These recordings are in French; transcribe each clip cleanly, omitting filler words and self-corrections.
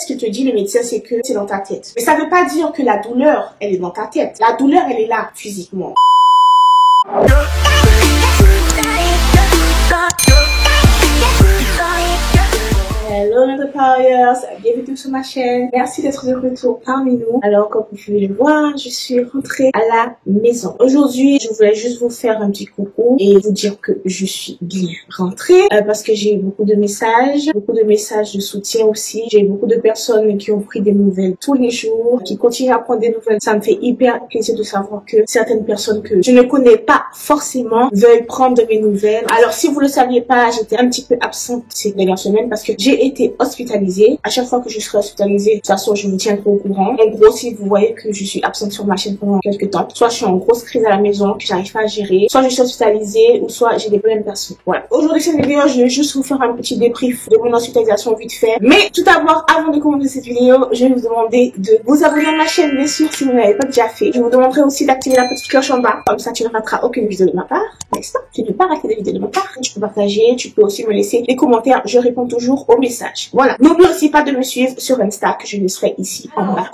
Ce qu'il te dit le médecin, c'est que c'est dans ta tête. Mais ça veut pas dire que la douleur, elle est dans ta tête. La douleur, elle est là, physiquement. Hello mes Powers, bienvenue sur ma chaîne. Merci d'être de retour parmi nous. Alors comme vous pouvez le voir, je suis rentrée à la maison. Aujourd'hui, je voulais juste vous faire un petit coucou et vous dire que je suis bien rentrée parce que j'ai eu beaucoup de messages de soutien aussi. J'ai eu beaucoup de personnes qui ont pris des nouvelles tous les jours, qui continuent à prendre des nouvelles. Ça me fait hyper plaisir de savoir que certaines personnes que je ne connais pas forcément veulent prendre de mes nouvelles. Alors si vous le saviez pas, j'étais un petit peu absente ces dernières semaines parce que j'ai été hospitalisée. À chaque fois que je serai hospitalisée, de toute façon, je vous tiendrai au courant. En gros, si vous voyez que je suis absente sur ma chaîne pendant quelques temps, soit je suis en grosse crise à la maison, que j'arrive pas à gérer, soit je suis hospitalisée, ou soit j'ai des problèmes perso. Voilà. Aujourd'hui, cette vidéo, je vais juste vous faire un petit débrief de mon hospitalisation vite fait. Mais tout d'abord, avant de commencer cette vidéo, je vais vous demander de vous abonner à ma chaîne, bien sûr, si vous ne l'avez pas déjà fait. Je vous demanderai aussi d'activer la petite cloche en bas. Comme ça, tu ne rateras aucune vidéo de ma part. N'est-ce pas? Tu ne peux pas rater des vidéos de ma part. Tu peux partager, tu peux aussi me laisser des commentaires. Je réponds toujours aux messages. Voilà. N'oubliez aussi pas de me suivre sur Insta, que je laisserai ici en bas.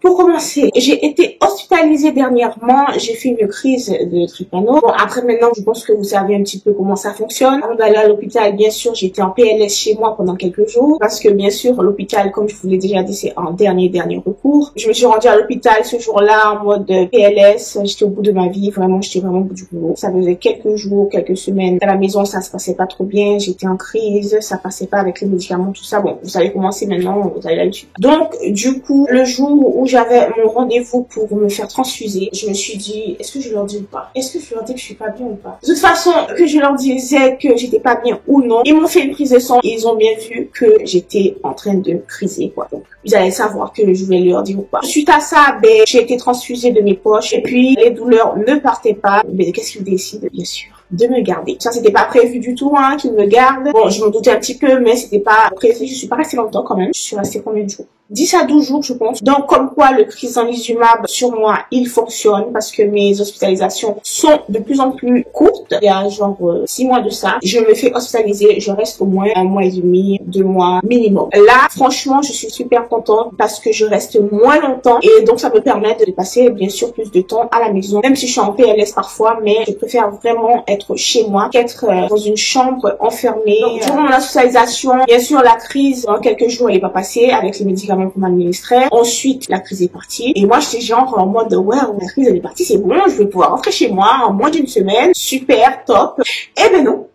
Pour commencer, j'ai été hospitalisée dernièrement. J'ai fait une crise de drépano. Bon, après maintenant, je pense que vous savez un petit peu comment ça fonctionne. Avant d'aller à l'hôpital, bien sûr, j'étais en PLS chez moi pendant quelques jours. Parce que bien sûr, l'hôpital, comme je vous l'ai déjà dit, c'est un dernier recours. Je me suis rendue à l'hôpital ce jour-là en mode PLS. J'étais au bout de ma vie. Vraiment, j'étais vraiment au bout du boulot. Ça faisait quelques jours, quelques semaines. À la maison, ça se passait pas trop bien. J'étais en crise. Ça passait pas avec les médicaments, tout ça. Bon, vous savez comment c'est maintenant, vous avez l'habitude. Donc, du coup, le jour où j'avais mon rendez-vous pour me faire transfuser, je me suis dit, est-ce que je leur dis ou pas? Est-ce que je leur dis que je suis pas bien ou pas? De toute façon, que je leur disais que j'étais pas bien ou non, ils m'ont fait une prise de sang et ils ont bien vu que j'étais en train de criser, quoi. Donc, vous allez savoir que je vais leur dire ou pas. Suite à ça, ben, j'ai été transfusée de mes poches et puis les douleurs ne partaient pas. Mais qu'est-ce qu'ils décident? Bien sûr, de me garder. Ça, c'était pas prévu du tout, hein, qu'ils me gardent. Bon, je m'en doutais un petit peu, mais c'était pas prévu. Je suis pas restée longtemps quand même. Je suis restée combien de jours? 10 à 12 jours, je pense. Donc, comme quoi le crizanlizumab sur moi, il fonctionne parce que mes hospitalisations sont de plus en plus courtes. Il y a genre 6 mois de ça. Je me fais hospitaliser. Je reste au moins 1 mois et demi, 2 mois minimum. Là, franchement, je suis super contente parce que je reste moins longtemps et donc ça me permet de passer bien sûr plus de temps à la maison. Même si je suis en PLS parfois, mais je préfère vraiment être chez moi qu'être dans une chambre enfermée. Donc, durant mon hospitalisation, bien sûr, la crise, en quelques jours, elle est pas passée avec les médicaments qu'on m'administrait. Ensuite, la crise est partie. Et moi, j'étais genre en mode, ouais, la crise elle est partie, c'est bon, je vais pouvoir rentrer chez moi en moins d'une semaine. Super, top. Eh ben non.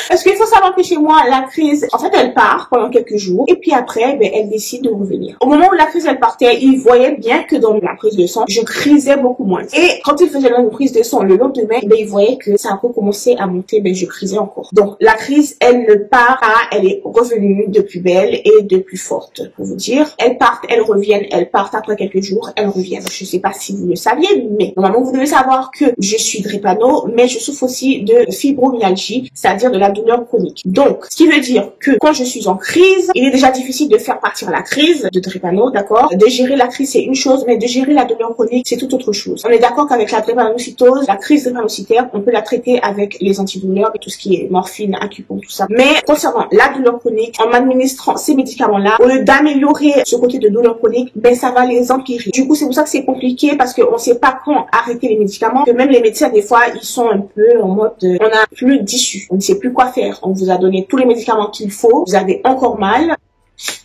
Parce qu'il faut savoir que chez moi, la crise, en fait, elle part pendant quelques jours et puis après, ben, elle décide de revenir. Au moment où la crise, elle partait, ils voyaient bien que dans la prise de sang, je crisais beaucoup moins. Et quand ils faisaient la prise de sang le lendemain, ben, ils voyaient que ça a recommencé à monter, ben, je crisais encore. Donc, la crise, elle ne part pas, elle est revenue de plus belle et de plus forte, pour vous dire. Elles partent, elles reviennent, elles partent après quelques jours, elles reviennent. Je sais pas si vous le saviez, mais normalement, vous devez savoir que je suis drépano, mais je souffre aussi de fibromyalgie, c'est-à-dire de la douleur chronique. Donc, ce qui veut dire que quand je suis en crise, il est déjà difficile de faire partir la crise de drépano, d'accord? De gérer la crise, c'est une chose, mais de gérer la douleur chronique, c'est tout autre chose. On est d'accord qu'avec la drépanocytose, la crise drépanocytaire, on peut la traiter avec les antidouleurs et tout ce qui est morphine, acupuncture, tout ça. Mais concernant la douleur chronique, en m'administrant ces médicaments-là, au lieu d'améliorer ce côté de douleur chronique, ben ça va les empirer. Du coup, c'est pour ça que c'est compliqué parce qu'on sait pas quand arrêter les médicaments, que même les médecins, des fois, ils sont un peu en mode, on a plus d'issue. On ne sait plus quoi faire. On vous a donné tous les médicaments qu'il faut. Vous avez encore mal.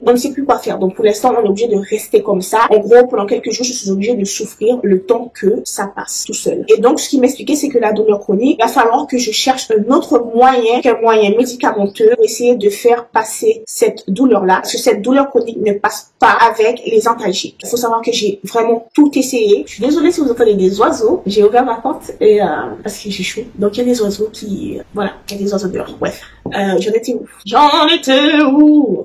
On ne sait plus quoi faire. Donc, pour l'instant, on est obligé de rester comme ça. En gros, pendant quelques jours, je suis obligée de souffrir le temps que ça passe tout seul. Et donc, ce qui m'expliquait, c'est que la douleur chronique, il va falloir que je cherche un autre moyen qu'un moyen médicamenteux pour essayer de faire passer cette douleur-là. Parce que cette douleur chronique ne passe pas avec les antalgiques. Il faut savoir que j'ai vraiment tout essayé. Je suis désolée si vous entendez des oiseaux. J'ai ouvert ma porte et parce que j'ai chaud. Donc, il y a des oiseaux qui... voilà, il y a des oiseaux dehors. Bref. J'en étais où?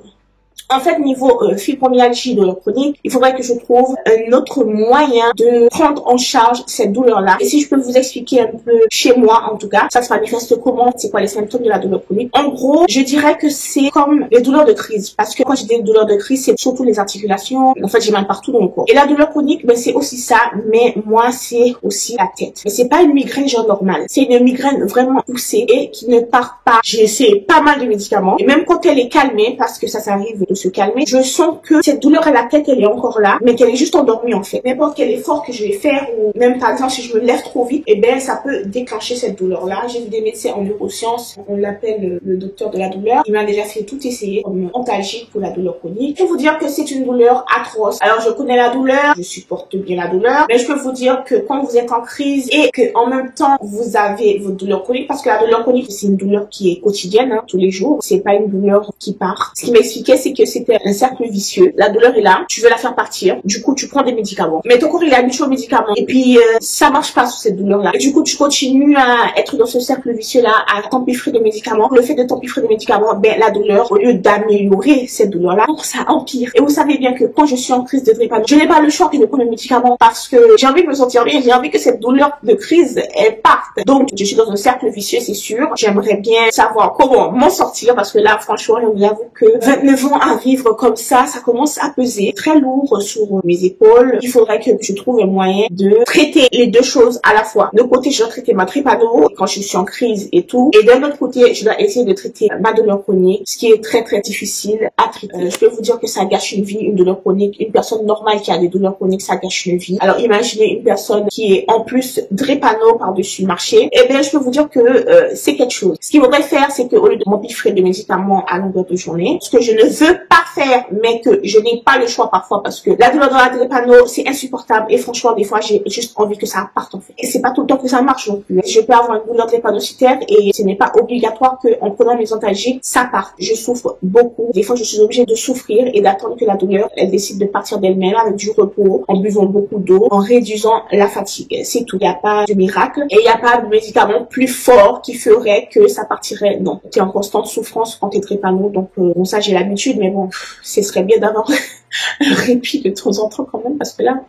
En fait, niveau fibromyalgie, douleur chronique, il faudrait que je trouve un autre moyen de prendre en charge cette douleur-là. Et si je peux vous expliquer un peu chez moi, en tout cas, ça se manifeste comment, c'est quoi les symptômes de la douleur chronique. En gros, je dirais que c'est comme les douleurs de crise. Parce que quand j'ai des douleurs de crise, c'est surtout les articulations. En fait, j'ai mal partout dans le corps. Et la douleur chronique, ben, c'est aussi ça, mais moi, c'est aussi la tête. Mais c'est pas une migraine genre normale. C'est une migraine vraiment poussée et qui ne part pas. J'ai essayé pas mal de médicaments. Et même quand elle est calmée, parce que ça s'arrive tout se calmer, je sens que cette douleur à la tête, elle est encore là, mais qu'elle est juste endormie en fait. N'importe quel effort que je vais faire, ou même par exemple si je me lève trop vite, eh ben ça peut déclencher cette douleur-là. J'ai vu des médecins en neurosciences, on l'appelle le docteur de la douleur. Il m'a déjà fait tout essayer comme antalgique pour la douleur chronique. Je peux vous dire que c'est une douleur atroce. Alors je connais la douleur, je supporte bien la douleur, mais je peux vous dire que quand vous êtes en crise et que en même temps vous avez votre douleur chronique, parce que la douleur chronique c'est une douleur qui est quotidienne, tous les jours, c'est pas une douleur qui part. Ce qui m'expliquait, c'est que c'était un cercle vicieux. La douleur est là, tu veux la faire partir, du coup tu prends des médicaments, mais ton corps il est habitué aux médicaments et puis ça marche pas sur cette douleur là, et du coup tu continues à être dans ce cercle vicieux là, à t'empiffrer de médicaments. Le fait de t'empiffrer de médicaments, ben la douleur, au lieu d'améliorer cette douleur là, ça empire. Et vous savez bien que quand je suis en crise de drépano, je n'ai pas le choix que de prendre mes médicaments parce que j'ai envie de me sentir bien, j'ai envie que cette douleur de crise elle parte. Donc je suis dans un cercle vicieux, c'est sûr. J'aimerais bien savoir comment m'en sortir parce que là franchement je vous avoue que 29 ans à vivre comme ça commence à peser très lourd sur mes épaules. Il faudrait que je trouve un moyen de traiter les deux choses à la fois. D'un côté, je dois traiter ma drépano quand je suis en crise et tout. Et d'un autre côté, je dois essayer de traiter ma douleur chronique, ce qui est très très difficile à traiter. Je peux vous dire que ça gâche une vie, une douleur chronique. Une personne normale qui a des douleurs chroniques, ça gâche une vie. Alors imaginez une personne qui est en plus drépano par-dessus le marché. Eh bien, je peux vous dire que c'est quelque chose. Ce qu'il faudrait faire, c'est qu'au lieu de m'empiffrer de médicaments à longueur de journée, ce que je ne veux pas faire, mais que je n'ai pas le choix parfois parce que la douleur dans la drépano, c'est insupportable et franchement, des fois, j'ai juste envie que ça parte en fait. Et c'est pas tout le temps que ça marche non plus. Je peux avoir une douleur drépanocytaire et ce n'est pas obligatoire qu'en prenant mes antalgiques, ça parte. Je souffre beaucoup. Des fois, je suis obligée de souffrir et d'attendre que la douleur, elle décide de partir d'elle-même avec du repos, en buvant beaucoup d'eau, en réduisant la fatigue. C'est tout. Il n'y a pas de miracle et il n'y a pas de médicament plus fort qui ferait que ça partirait. Non. Tu es en constante souffrance quand tu es drépano. Donc, bon, ça, j'ai l'habitude, mais bon, ce serait bien d'avoir un répit de temps en temps quand même parce que là,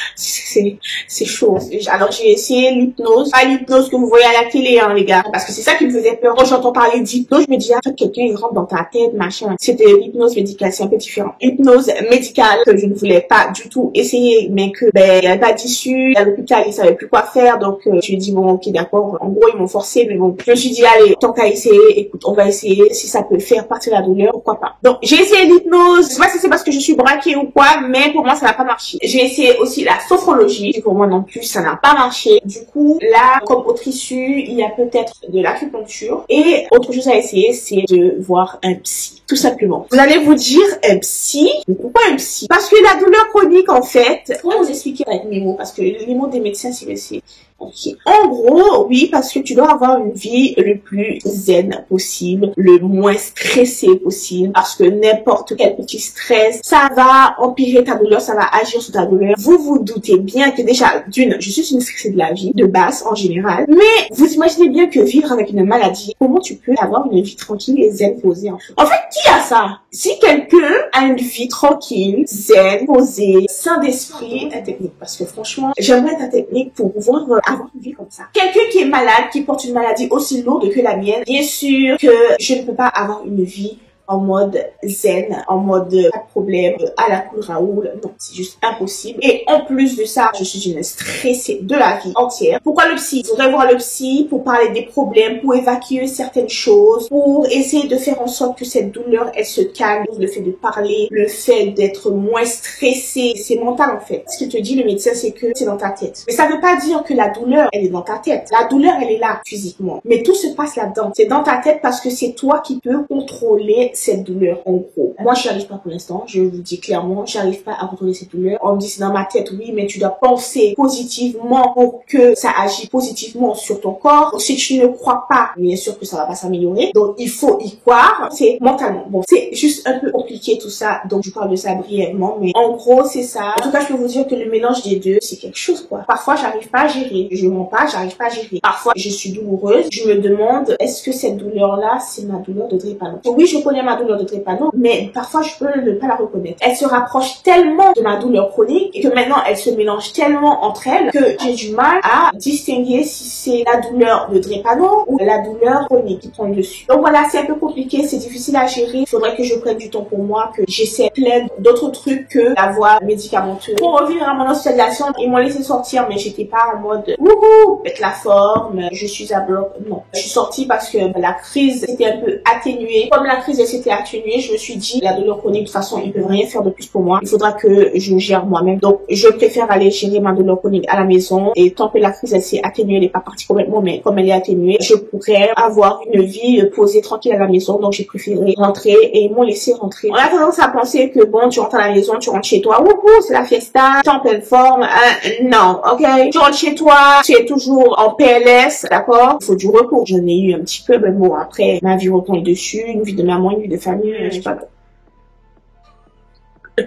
c'est chaud. Alors j'ai essayé l'hypnose, pas l'hypnose que vous voyez à la télé hein les gars, parce que c'est ça qui me faisait peur. Quand j'entends parler d'hypnose, je me dis ah quelqu'un il rentre dans ta tête machin. C'était l'hypnose médicale, c'est un peu différent. Hypnose médicale que je ne voulais pas du tout essayer, mais que ben il n'y avait pas d'issue, à l'hôpital ils savaient plus quoi faire, donc je me suis dit bon ok d'accord. En gros ils m'ont forcé, mais bon je me suis dit allez tant qu'à essayer, écoute on va essayer, si ça peut faire partir la douleur pourquoi pas. Donc j'ai essayé l'hypnose, je sais pas si c'est parce que je suis braquée ou quoi, mais pour moi ça n'a pas marché. J'ai essayé aussi la sophrologie, pour moi non plus ça n'a pas marché. Du coup là comme autre issue il y a peut-être de l'acupuncture et autre chose à essayer c'est de voir un psy tout simplement. Vous allez vous dire un psy, mais pourquoi un psy? Parce que la douleur chronique en fait, comment vous expliquer avec mes mots parce que les mots des médecins c'est ok. En gros, oui, parce que tu dois avoir une vie le plus zen possible, le moins stressé possible, parce que n'importe quel petit stress, ça va empirer ta douleur, ça va agir sur ta douleur. Vous vous doutez bien que déjà, d'une, je suis une stressée de la vie, de base en général, mais vous imaginez bien que vivre avec une maladie, comment tu peux avoir une vie tranquille et zen posée en fait? En fait, qui a ça? Si quelqu'un a une vie tranquille, zen, posée, sain d'esprit, ta technique, parce que franchement, j'aimerais ta technique pour pouvoir avoir une vie comme ça. Quelqu'un qui est malade, qui porte une maladie aussi lourde que la mienne, bien sûr que je ne peux pas avoir une vie en mode zen, en mode pas de problème, à la cool Raoul, non, c'est juste impossible. Et en plus de ça, je suis une stressée de la vie entière. Pourquoi le psy? Je voudrais voir le psy pour parler des problèmes, pour évacuer certaines choses, pour essayer de faire en sorte que cette douleur, elle se calme. Le fait de parler, le fait d'être moins stressé, c'est mental en fait. Ce qu'il te dit le médecin, c'est que c'est dans ta tête. Mais ça ne veut pas dire que la douleur, elle est dans ta tête. La douleur, elle est là physiquement. Mais tout se passe là-dedans. C'est dans ta tête parce que c'est toi qui peux contrôler cette douleur en gros. Moi je n'y arrive pas pour l'instant, je vous dis clairement, j'arrive pas à contrôler cette douleur. On me dit c'est dans ma tête, oui, mais tu dois penser positivement pour que ça agisse positivement sur ton corps. Donc, si tu ne crois pas, bien sûr que ça va pas s'améliorer, donc il faut y croire, c'est mentalement. Bon, c'est juste un peu compliqué tout ça, donc je parle de ça brièvement, mais en gros c'est ça. En tout cas je peux vous dire que le mélange des deux, c'est quelque chose quoi. Parfois j'arrive pas à gérer, je mens pas, j'arrive pas à gérer. Parfois je suis douloureuse, je me demande est-ce que cette douleur là c'est ma douleur de drépano. Oui, je connais ma douleur de drépano, mais parfois je peux ne pas la reconnaître. Elle se rapproche tellement de ma douleur chronique et que maintenant elle se mélange tellement entre elles que j'ai du mal à distinguer si c'est la douleur de drépano ou la douleur chronique qui prend le dessus. Donc voilà, c'est un peu compliqué, c'est difficile à gérer. Il faudrait que je prenne du temps pour moi, que j'essaie plein d'autres trucs que la voie médicamenteuse. Pour revenir à mon hospitalisation, ils m'ont laissé sortir, mais j'étais pas en mode wouhou, pète la forme, je suis à bloc. Non, je suis sortie parce que la crise était un peu atténuée. Comme la crise est c'était atténué, je me suis dit, la douleur chronique, de toute façon, ils peuvent rien faire de plus pour moi. Il faudra que je gère moi-même. Donc, je préfère aller gérer ma douleur chronique à la maison. Et tant que la crise, elle s'est atténuée, elle n'est pas partie complètement, mais comme elle est atténuée, je pourrais avoir une vie posée, tranquille à la maison. Donc, j'ai préféré rentrer et ils m'ont laissé rentrer. On a tendance à penser que bon, tu rentres à la maison, tu rentres chez toi, wouhou, c'est la fiesta, t'es en pleine forme. Non, ok? Tu rentres chez toi, tu es toujours en PLS, d'accord? Il faut du repos. J'en ai eu un petit peu, mais bon, après, ma vie reprend le dessus, une vie de maman, une vie de famille, je sais pas.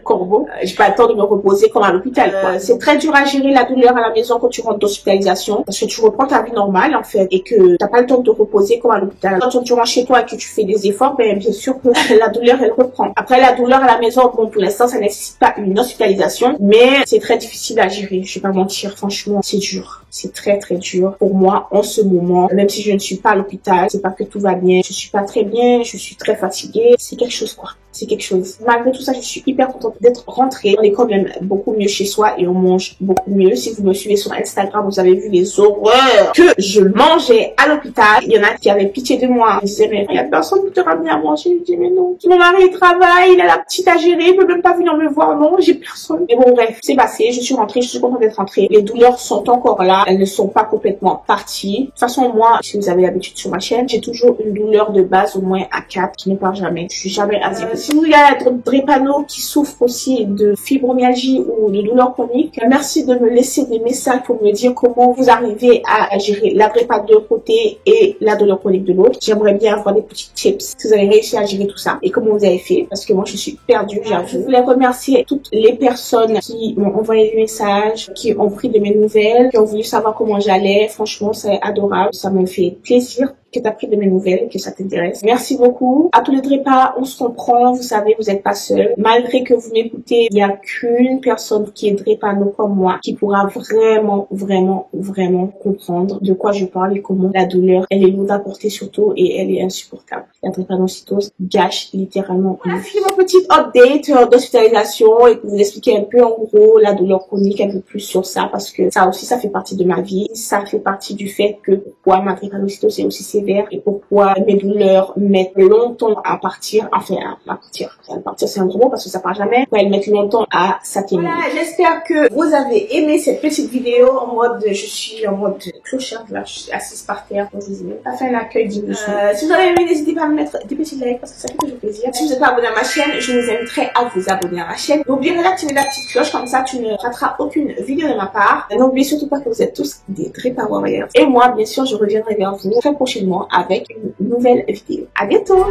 Corbeau. J'ai pas le temps de me reposer comme à l'hôpital. C'est très dur à gérer la douleur à la maison quand tu rentres d'hospitalisation parce que tu reprends ta vie normale en fait et que t'as pas le temps de te reposer comme à l'hôpital. Quand tu rentres chez toi et que tu fais des efforts, ben bien sûr que la douleur elle reprend. Après la douleur à la maison, bon pour l'instant ça nécessite pas une hospitalisation, mais c'est très difficile à gérer. Je vais pas mentir, franchement c'est dur. C'est très très dur pour moi en ce moment. Même si je ne suis pas à l'hôpital, c'est pas que tout va bien. Je suis pas très bien, je suis très fatiguée. C'est quelque chose quoi. C'est quelque chose. Malgré tout ça, je suis hyper contente d'être rentrée. On est quand même beaucoup mieux chez soi et on mange beaucoup mieux. Si vous me suivez sur Instagram, vous avez vu les horreurs que je mangeais à l'hôpital. Il y en a qui avaient pitié de moi. Ils disaient, mais il y a personne qui te ramène à manger. Je dis, mais non. Mon mari, il travaille, il a la petite à gérer, il peut même pas venir me voir. Non, j'ai personne. Mais bon, bref, c'est passé. Je suis rentrée, je suis contente d'être rentrée. Les douleurs sont encore là. Elles ne sont pas complètement parties. De toute façon, moi, si vous avez l'habitude sur ma chaîne, j'ai toujours une douleur de base au moins à 4 qui ne part jamais. Je suis jamais à 0. Si vous y a drépano qui souffre aussi de fibromyalgie ou de douleurs chroniques, merci de me laisser des messages pour me dire comment vous arrivez à gérer la drépano d'un côté et la douleur chronique de l'autre. J'aimerais bien avoir des petits tips si vous avez réussi à gérer tout ça et comment vous avez fait parce que moi je suis perdue, j'avoue. Je voulais remercier toutes les personnes qui m'ont envoyé des messages, qui ont pris de mes nouvelles, qui ont voulu savoir comment j'allais. Franchement, c'est adorable, ça me fait plaisir que tu as pris de mes nouvelles, que ça t'intéresse. Merci beaucoup. À tous les drépas, on se comprend, vous savez, vous n'êtes pas seul. Malgré que vous m'écoutez, il n'y a qu'une personne qui est drépano comme moi qui pourra vraiment, vraiment, vraiment comprendre de quoi je parle et comment la douleur, elle est lourde à porter surtout et elle est insupportable. La drépanocytose gâche littéralement. On a fini mon petit update d'hospitalisation et pour vous expliquer un peu en gros la douleur chronique un peu plus sur ça parce que ça aussi, ça fait partie de ma vie. Ça fait partie du fait que pourquoi ma drépanocytose est aussi sévère et pourquoi mes douleurs mettent longtemps à partir, enfin à partir. À partir c'est un gros mot parce que ça part jamais. Pourquoi elles mettent longtemps à s'atténuer. Voilà, j'espère que vous avez aimé cette petite vidéo en mode, je suis en mode clochard là, je suis assise par terre. Je vous ai même pas fait un accueil digne. Si vous avez aimé, n'hésitez pas à me mettre des petits likes parce que ça fait toujours plaisir. Si vous n'êtes pas abonné à ma chaîne, je vous inviterai à vous abonner à ma chaîne. N'oubliez pas d'activer la petite cloche comme ça tu ne rateras aucune vidéo de ma part. N'oubliez surtout pas que vous êtes tous des Drépa Warriors. Et moi, bien sûr, je reviendrai vers vous très prochainement avec une nouvelle vidéo. À bientôt!